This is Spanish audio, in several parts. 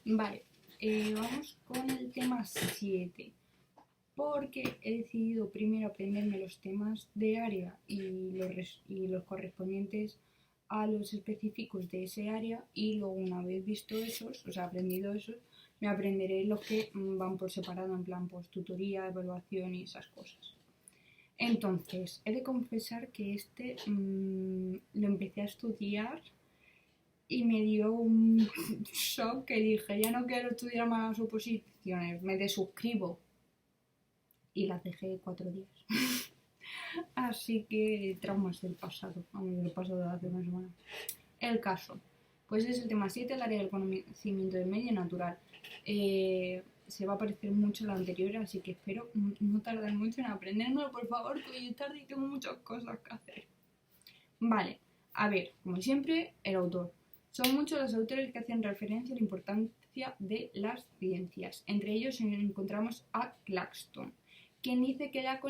Vale, vamos con el tema 7, porque he decidido primero aprenderme los temas de área y los correspondientes a los específicos de ese área, y luego una vez visto esos, o sea, aprendido esos, me aprenderé los que van por separado, en plan pues tutoría, evaluación y esas cosas. Entonces, he de confesar que lo empecé a estudiar y me dio un shock que dije, ya no quiero estudiar más oposiciones, me desuscribo. Y las dejé 4 días. Así que traumas del pasado, del pasado de hace una semana. El caso, pues es el tema 7, el área del conocimiento del medio natural. Se va a parecer mucho a la anterior, así que espero no tardar mucho en aprendérmelo, por favor, que hoy es tarde y tengo muchas cosas que hacer. Vale, a ver, como siempre, el autor. Son muchos los autores que hacen referencia a la importancia de las ciencias. Entre ellos encontramos a Claxton, quien dice que la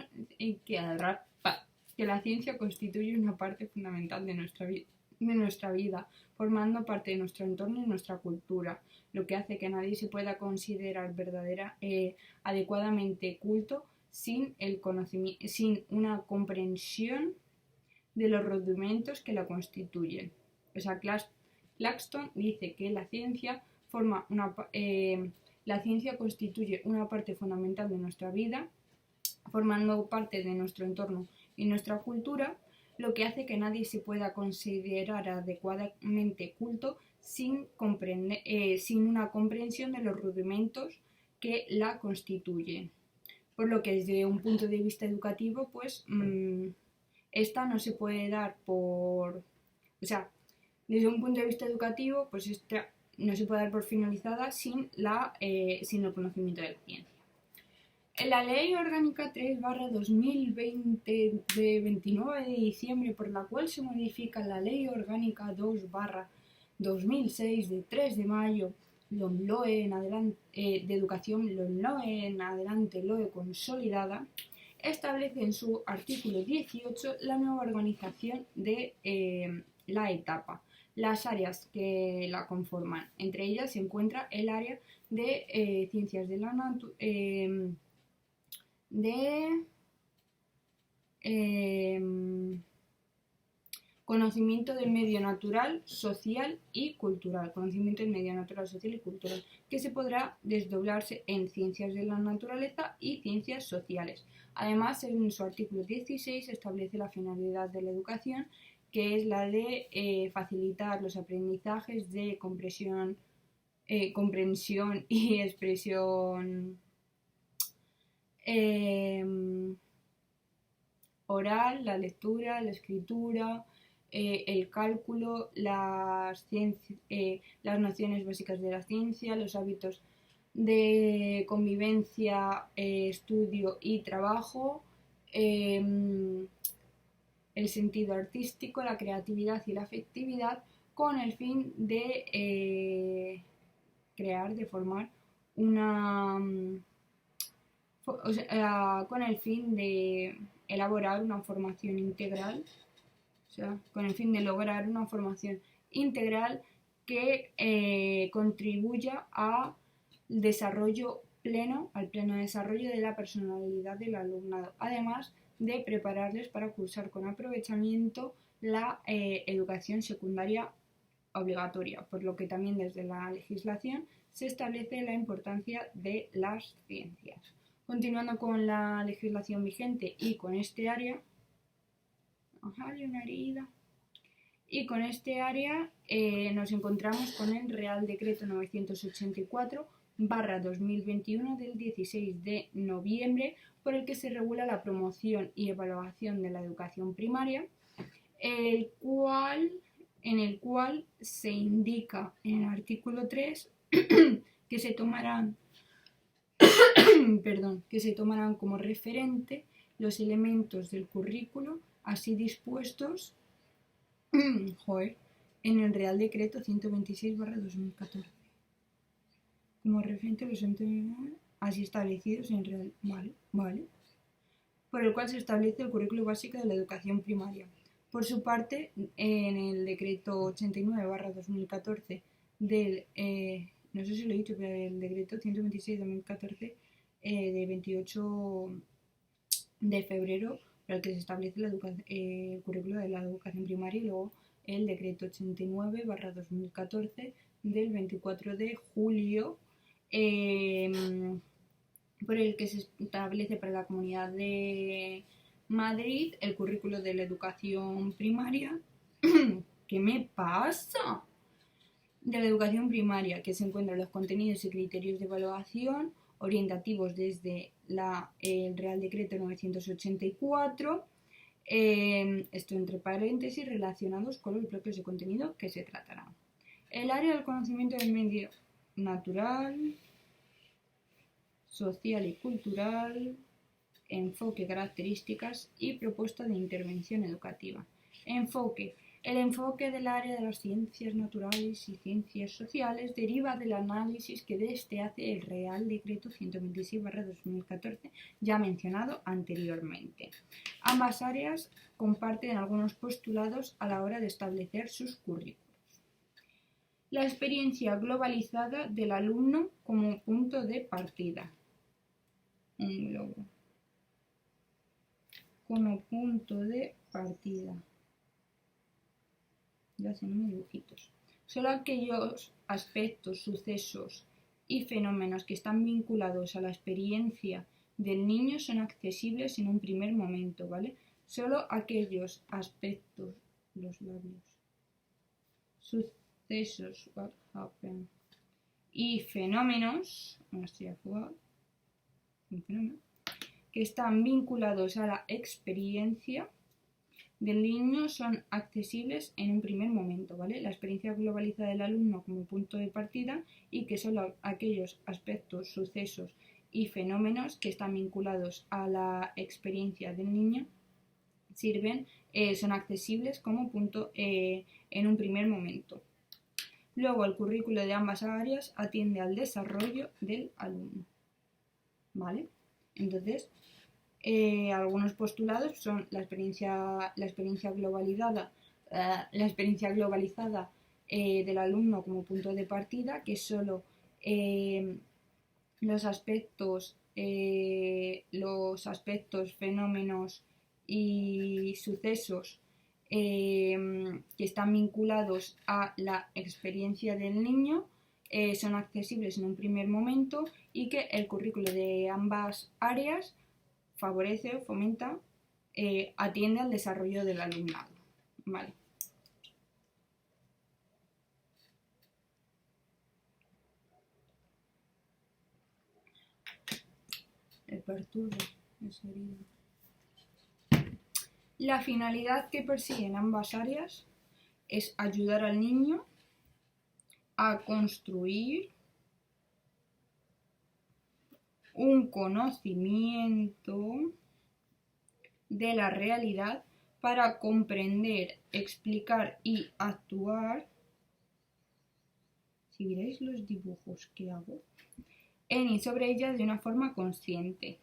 ciencia constituye una parte fundamental de nuestra vida, formando parte de nuestro entorno y nuestra cultura, lo que hace que nadie se pueda considerar adecuadamente culto sin una comprensión de los rudimentos que la constituyen. O sea, Claxton dice que la ciencia constituye una parte fundamental de nuestra vida, formando parte de nuestro entorno y nuestra cultura, lo que hace que nadie se pueda considerar adecuadamente culto sin una comprensión de los rudimentos que la constituyen. Por lo que desde un punto de vista educativo, pues esta no se puede dar por... O sea, desde un punto de vista educativo, pues esta no se puede dar por finalizada sin el conocimiento de la ciencia. En la Ley Orgánica 3/2020 de 29 de diciembre, por la cual se modifica la Ley Orgánica 2/2006 de 3 de mayo, LOE en adelante, de educación, LOE en adelante, LOE consolidada, establece en su artículo 18 la nueva organización de la etapa, las áreas que la conforman. Entre ellas se encuentra el área de ciencias de la conocimiento del medio natural, social y cultural. Conocimiento del medio natural, social y cultural, que se podrá desdoblarse en ciencias de la naturaleza y ciencias sociales. Además, en su artículo 16 establece la finalidad de la educación, que es la de facilitar los aprendizajes de comprensión y expresión oral, la lectura, la escritura, el cálculo, las nociones básicas de la ciencia, los hábitos de convivencia, estudio y trabajo, el sentido artístico, la creatividad y la afectividad, con el fin de formar con el fin de elaborar una formación integral, o sea, con el fin de lograr una formación integral que contribuya al pleno desarrollo de la personalidad del alumnado, además de prepararles para cursar con aprovechamiento la educación secundaria obligatoria, por lo que también desde la legislación se establece la importancia de las ciencias. Continuando con la legislación vigente y con este área, nos encontramos con el Real Decreto 984/2021 del 16 de noviembre, por el que se regula la promoción y evaluación de la educación primaria, en el cual se indica en el artículo 3 que se tomarán como referente los elementos del currículo así dispuestos en el Real Decreto 126/2014. Como referente los así establecidos en el Real... Vale. Por el cual se establece el currículo básico de la educación primaria. Por su parte, en el Decreto 89/2014 del... no no sé si lo he dicho, pero el decreto 126/2014 de 28 de febrero, para el que se establece el currículo de la educación primaria, y luego el decreto 89/2014 del 24 de julio, por el que se establece para la Comunidad de Madrid el currículo de la educación primaria. ¿Qué me pasa? De la educación primaria, que se encuentran los contenidos y criterios de evaluación orientativos desde el Real Decreto 984, esto entre paréntesis, relacionados con los bloques de contenido que se tratarán. El área del conocimiento del medio natural, social y cultural, enfoque, características y propuesta de intervención educativa. Enfoque. El enfoque del área de las ciencias naturales y ciencias sociales deriva del análisis que de este hace el Real Decreto 126/2014, ya mencionado anteriormente. Ambas áreas comparten algunos postulados a la hora de establecer sus currículos. La experiencia globalizada del alumno como punto de partida. Un globo. Como punto de partida. Ya hacen unos dibujitos. Solo aquellos aspectos, sucesos y fenómenos que están vinculados a la experiencia del niño son accesibles en un primer momento, ¿vale? Solo aquellos aspectos, los labios, sucesos, what happened, y fenómenos, que están vinculados a la experiencia del niño son accesibles en un primer momento, ¿vale? La experiencia globalizada del alumno como punto de partida, y que solo aquellos aspectos, sucesos y fenómenos que están vinculados a la experiencia del niño son accesibles como punto en un primer momento. Luego, el currículo de ambas áreas atiende al desarrollo del alumno, ¿vale? Entonces, algunos postulados son la experiencia globalizada del alumno como punto de partida, que solo los aspectos, fenómenos y sucesos que están vinculados a la experiencia del niño son accesibles en un primer momento, y que el currículo de ambas áreas favorece o fomenta, atiende al desarrollo del alumnado. Vale. El perturba, es herido. La finalidad que persiguen ambas áreas es ayudar al niño a construir un conocimiento de la realidad para comprender, explicar y actuar, si miráis los dibujos que hago, en y sobre ella de una forma consciente,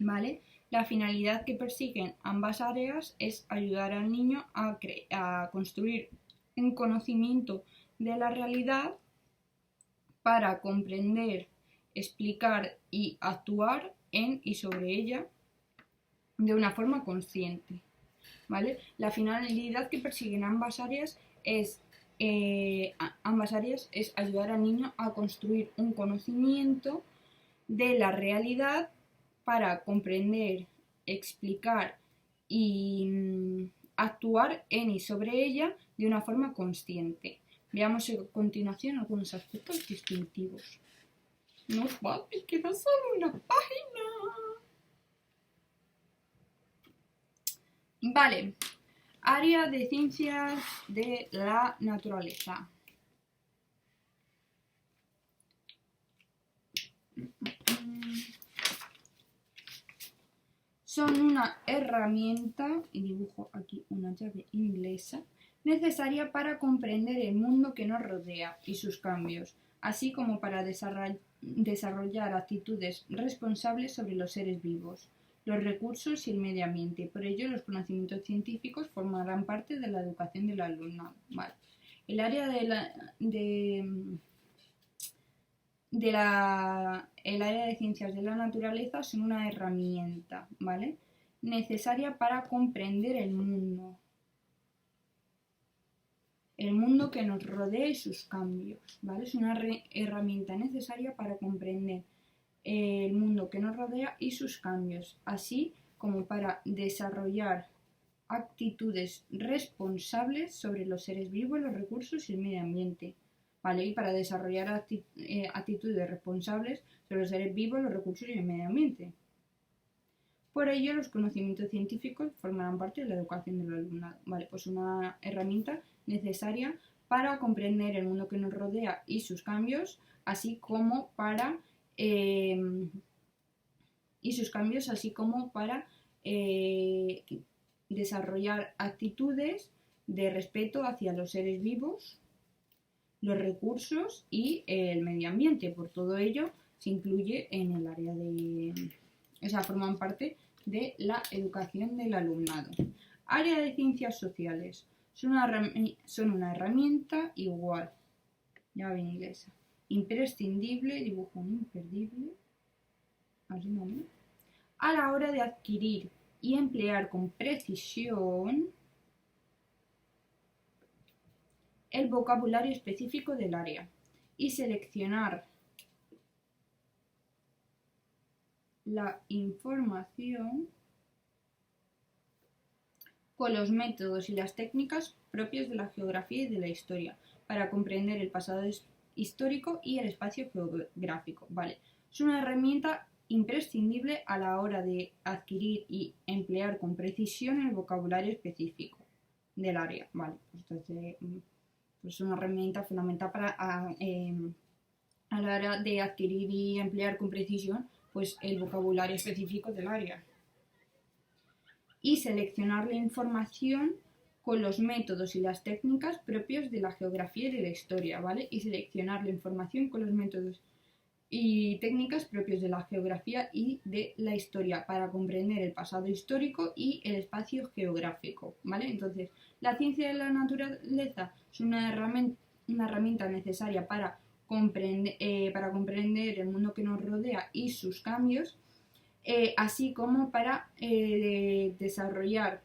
¿vale? La finalidad que persiguen ambas áreas es ayudar al niño a construir un conocimiento de la realidad para comprender, explicar y actuar en y sobre ella de una forma consciente, ¿vale? La finalidad que persiguen ambas áreas es ayudar al niño a construir un conocimiento de la realidad para comprender, explicar y actuar en y sobre ella de una forma consciente. Veamos a continuación algunos aspectos distintivos. No os va a quedar solo una página. Vale, área de ciencias de la naturaleza. Son una herramienta, y dibujo aquí una llave inglesa, necesaria para comprender el mundo que nos rodea y sus cambios, así como para desarrollar actitudes responsables sobre los seres vivos, los recursos y el medio ambiente. Por ello, los conocimientos científicos formarán parte de la educación del alumnado. Vale. El área el área de ciencias de la naturaleza son una herramienta, ¿vale? Necesaria para comprender el mundo que nos rodea y sus cambios, ¿vale? Es una herramienta necesaria para comprender el mundo que nos rodea y sus cambios, así como para desarrollar actitudes responsables sobre los seres vivos, los recursos y el medio ambiente, ¿vale? Y para desarrollar actitudes responsables sobre los seres vivos, los recursos y el medio ambiente. Por ello, los conocimientos científicos formarán parte de la educación del alumnado, ¿vale? Pues una herramienta necesaria para comprender el mundo que nos rodea y sus cambios, así como para desarrollar actitudes de respeto hacia los seres vivos, los recursos y el medio ambiente. Por todo ello, se incluye en el área forman parte de la educación del alumnado. Área de ciencias sociales. Son una herramienta igual, llave inglesa, imprescindible, dibujo imperdible, así no, a la hora de adquirir y emplear con precisión el vocabulario específico del área y seleccionar la información con los métodos y las técnicas propios de la geografía y de la historia para comprender el pasado histórico y el espacio geográfico. Vale. Es una herramienta imprescindible a la hora de adquirir y emplear con precisión el vocabulario específico del área. Vale. Pues es una herramienta fundamental para a la hora de adquirir y emplear con precisión pues el vocabulario específico del área. Y seleccionar la información con los métodos y las técnicas propios de la geografía y de la historia, ¿vale? Y seleccionar la información con los métodos y técnicas propios de la geografía y de la historia para comprender el pasado histórico y el espacio geográfico, ¿vale? Entonces, la ciencia de la naturaleza es una herramienta necesaria para comprender el mundo que nos rodea y sus cambios, así como para desarrollar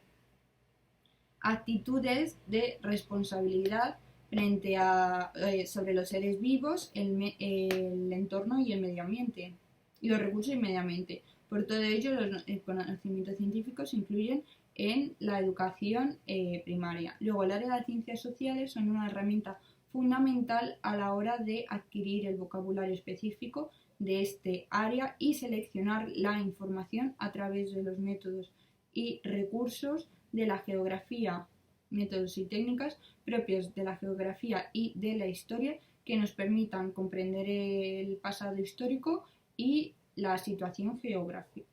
actitudes de responsabilidad frente a sobre los seres vivos, el entorno y el medio ambiente, y los recursos y el medio ambiente. Por todo ello, los conocimientos científicos se incluyen en la educación primaria. Luego, el área de ciencias sociales son una herramienta fundamental a la hora de adquirir el vocabulario específico de este área y seleccionar la información a través de los métodos y recursos de la geografía, métodos y técnicas propios de la geografía y de la historia que nos permitan comprender el pasado histórico y la situación geográfica.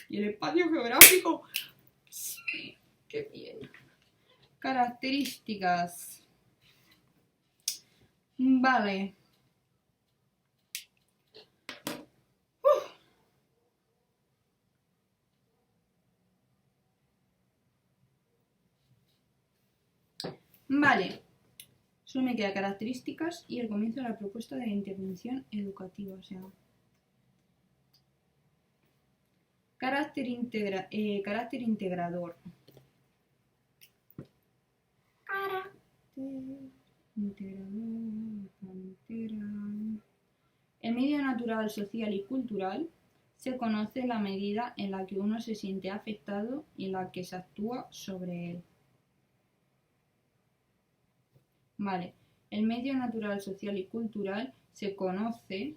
¿Y el espacio geográfico? Sí, qué bien. Características. Vale. Vale, solo me queda características y el comienzo de la propuesta de intervención educativa, o sea, carácter integrador. Carácter integrador. El medio natural, social y cultural se conoce la medida en la que uno se siente afectado y en la que se actúa sobre él. Vale, el medio natural, social y cultural se conoce,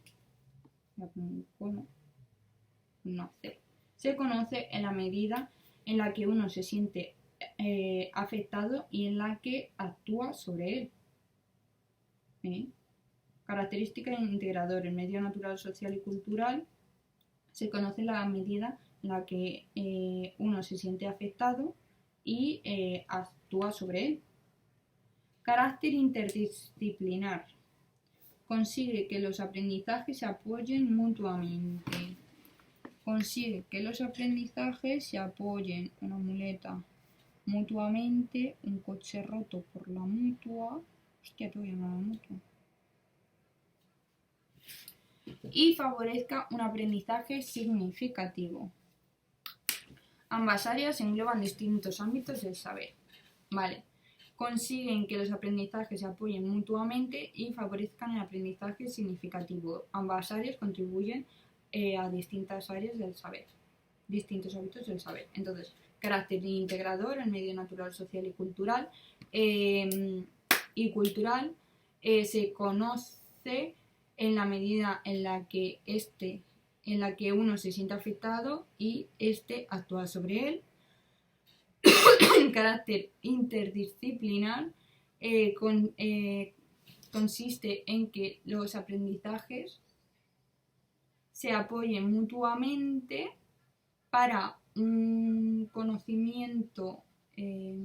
se conoce en la medida en la que uno se siente afectado y en la que actúa sobre él. Característica integradora, el medio natural, social y cultural se conoce en la medida en la que uno se siente afectado y actúa sobre él. Carácter interdisciplinar. Consigue que los aprendizajes se apoyen mutuamente. Consigue que los aprendizajes se apoyen, una muleta, mutuamente, un coche roto por la mutua. Hostia, te voy a llamar a la mutua. y favorezca un aprendizaje significativo. Ambas áreas engloban distintos ámbitos del saber. Vale. Consiguen que los aprendizajes se apoyen mutuamente y favorezcan el aprendizaje significativo. Ambas áreas contribuyen a distintas áreas del saber, distintos hábitos del saber. Entonces, carácter integrador, el medio natural, social y cultural. Se conoce en la medida en la que uno se siente afectado y actúa sobre él. Carácter interdisciplinar consiste en que los aprendizajes se apoyen mutuamente para un conocimiento, que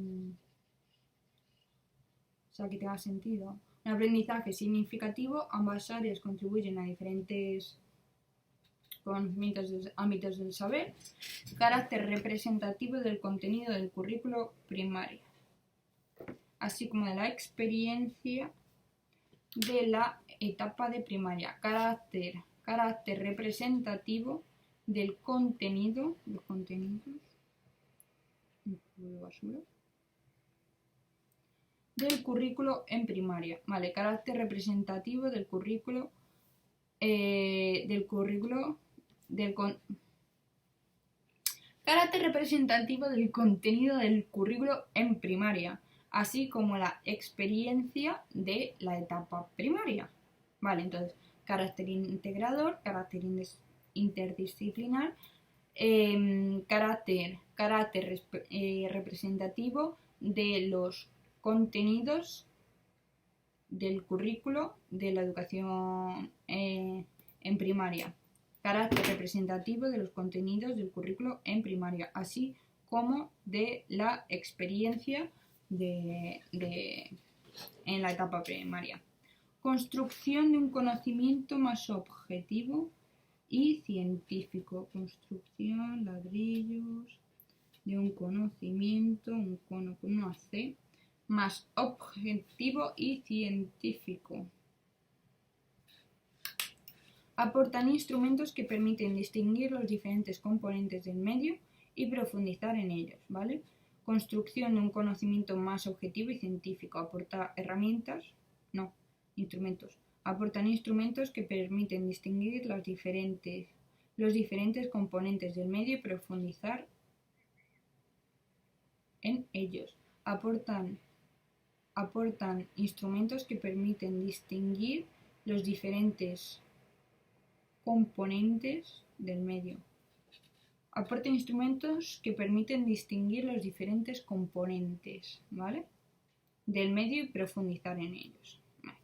tenga sentido. Un aprendizaje significativo, ambas áreas contribuyen a diferentes conocimientos de ámbitos del saber. Carácter representativo del contenido del currículo primario, así como de la experiencia de la etapa de primaria. Carácter representativo del contenido, del currículo en primaria. Vale, carácter representativo del currículo carácter representativo del contenido del currículo en primaria, así como la experiencia de la etapa primaria. Vale, entonces, carácter integrador, carácter interdisciplinar, carácter representativo de los contenidos del currículo de la educación en primaria. Carácter representativo de los contenidos del currículo en primaria, así como de la experiencia en la etapa primaria. Construcción de un conocimiento más objetivo y científico. Construcción, ladrillos, de un conocimiento, un cono con una C, más objetivo y científico. Aportan instrumentos que permiten distinguir los diferentes componentes del medio y profundizar en ellos, ¿vale? Construcción de un conocimiento más objetivo y científico. Aporta instrumentos. Aportan instrumentos que permiten distinguir los diferentes componentes del medio y profundizar en ellos. Aportan instrumentos que permiten distinguir los diferentes componentes del medio. Aporta instrumentos que permiten distinguir los diferentes componentes, ¿vale?, del medio y profundizar en ellos. Vale.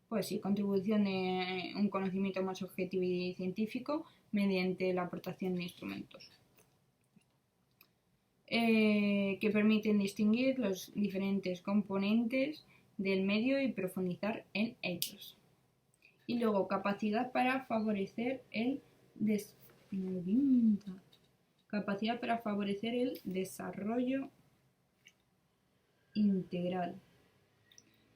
Pues sí, contribución de un conocimiento más objetivo y científico mediante la aportación de instrumentos que permiten distinguir los diferentes componentes del medio y profundizar en ellos. Y luego, capacidad para favorecer el desarrollo integral.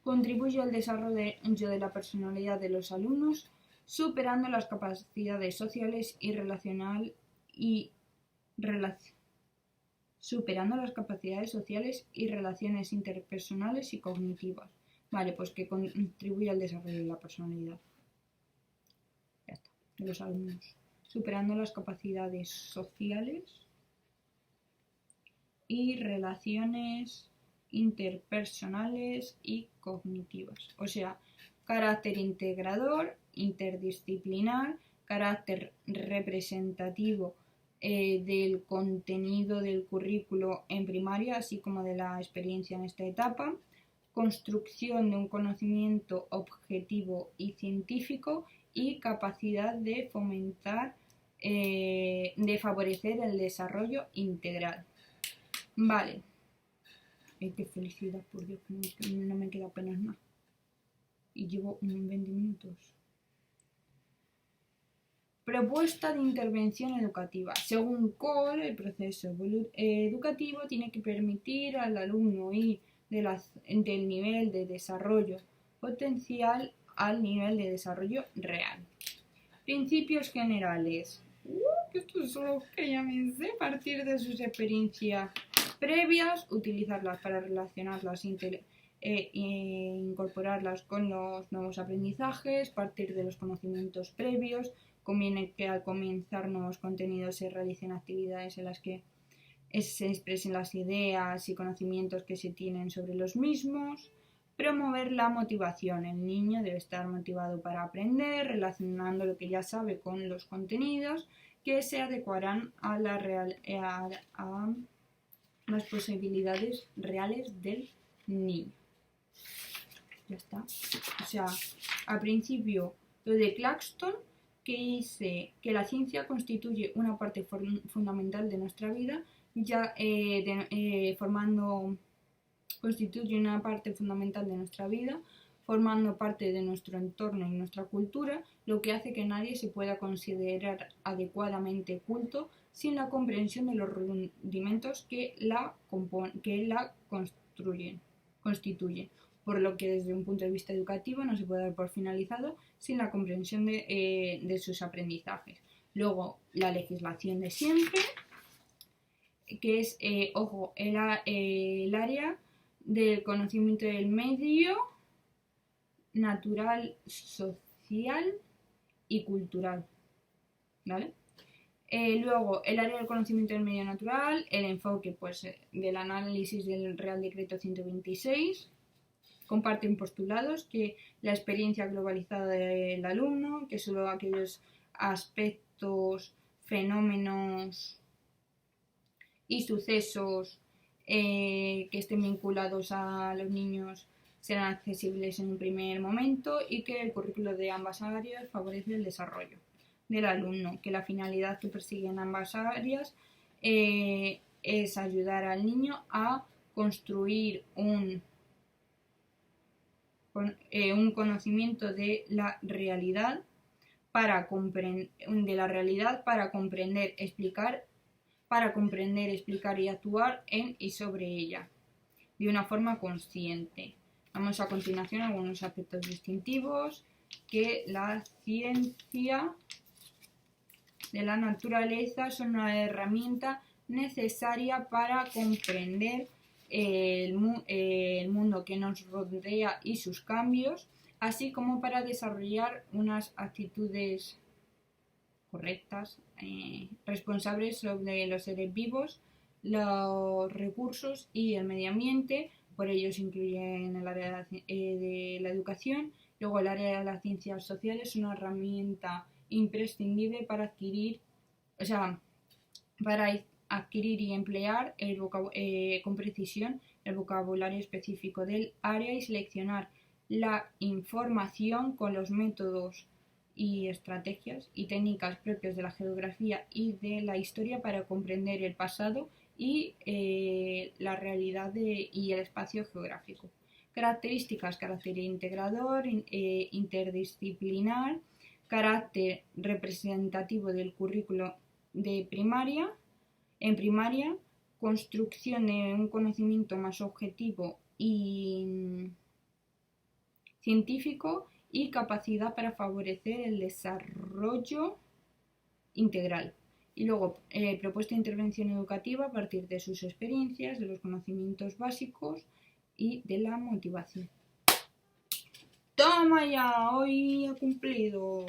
Contribuye al desarrollo de la personalidad de los alumnos, superando las capacidades sociales y relaciones interpersonales y cognitivas. Vale, pues que contribuye al desarrollo de la personalidad. Ya está, de los alumnos. Superando las capacidades sociales y relaciones interpersonales y cognitivas. O sea, carácter integrador, interdisciplinar, carácter representativo del contenido del currículo en primaria, así como de la experiencia en esta etapa, construcción de un conocimiento objetivo y científico y capacidad de favorecer el desarrollo integral. Vale. Qué felicidad, por Dios, que no me queda apenas nada. Y llevo 20 minutos. Propuesta de intervención educativa. Según Cole, el proceso educativo tiene que permitir al alumno ir del nivel de desarrollo potencial al nivel de desarrollo real. Principios generales. Esto es lo que ya me sé. Partir de sus experiencias previas, utilizarlas para relacionarlas e incorporarlas con los nuevos aprendizajes, partir de los conocimientos previos. Conviene que al comenzar nuevos contenidos se realicen actividades en las que se expresen las ideas y conocimientos que se tienen sobre los mismos. Promover la motivación. El niño debe estar motivado para aprender, relacionando lo que ya sabe con los contenidos que se adecuarán a las posibilidades reales del niño. Ya está. O sea, al principio lo de Claxton, que dice que la ciencia constituye una parte fundamental de nuestra vida, constituye una parte fundamental de nuestra vida, formando parte de nuestro entorno y nuestra cultura, lo que hace que nadie se pueda considerar adecuadamente culto sin la comprensión de los rudimentos que la constituyen, por lo que desde un punto de vista educativo no se puede dar por finalizado sin la comprensión de sus aprendizajes. Luego, la legislación de siempre, que es, el área del conocimiento del medio natural, social y cultural, ¿vale? Luego, el área del conocimiento del medio natural, el enfoque pues, del análisis del Real Decreto 126, comparten postulados que la experiencia globalizada del alumno, que solo aquellos aspectos, fenómenos y sucesos que estén vinculados a los niños serán accesibles en un primer momento, y que el currículo de ambas áreas favorece el desarrollo del alumno, que la finalidad que persiguen ambas áreas es ayudar al niño a construir un conocimiento de la realidad para comprender, explicar y actuar en y sobre ella de una forma consciente. Vamos a continuación a algunos aspectos distintivos que la ciencia de la naturaleza son una herramienta necesaria para comprender el mundo que nos rodea y sus cambios, así como para desarrollar unas actitudes correctas, responsables sobre los seres vivos, los recursos y el medio ambiente. Por ello se incluye en el área de la educación. Luego, el área de las ciencias sociales es una herramienta imprescindible para adquirir y emplear con precisión el vocabulario específico del área y seleccionar la información con los métodos y estrategias y técnicas propias de la geografía y de la historia para comprender el pasado y la realidad y el espacio geográfico. Características: carácter integrador, interdisciplinar, carácter representativo del currículo en primaria, construcción de un conocimiento más objetivo y científico, y capacidad para favorecer el desarrollo integral. Y luego, propuesta de intervención educativa a partir de sus experiencias, de los conocimientos básicos y de la motivación. ¡Toma ya! Hoy he cumplido.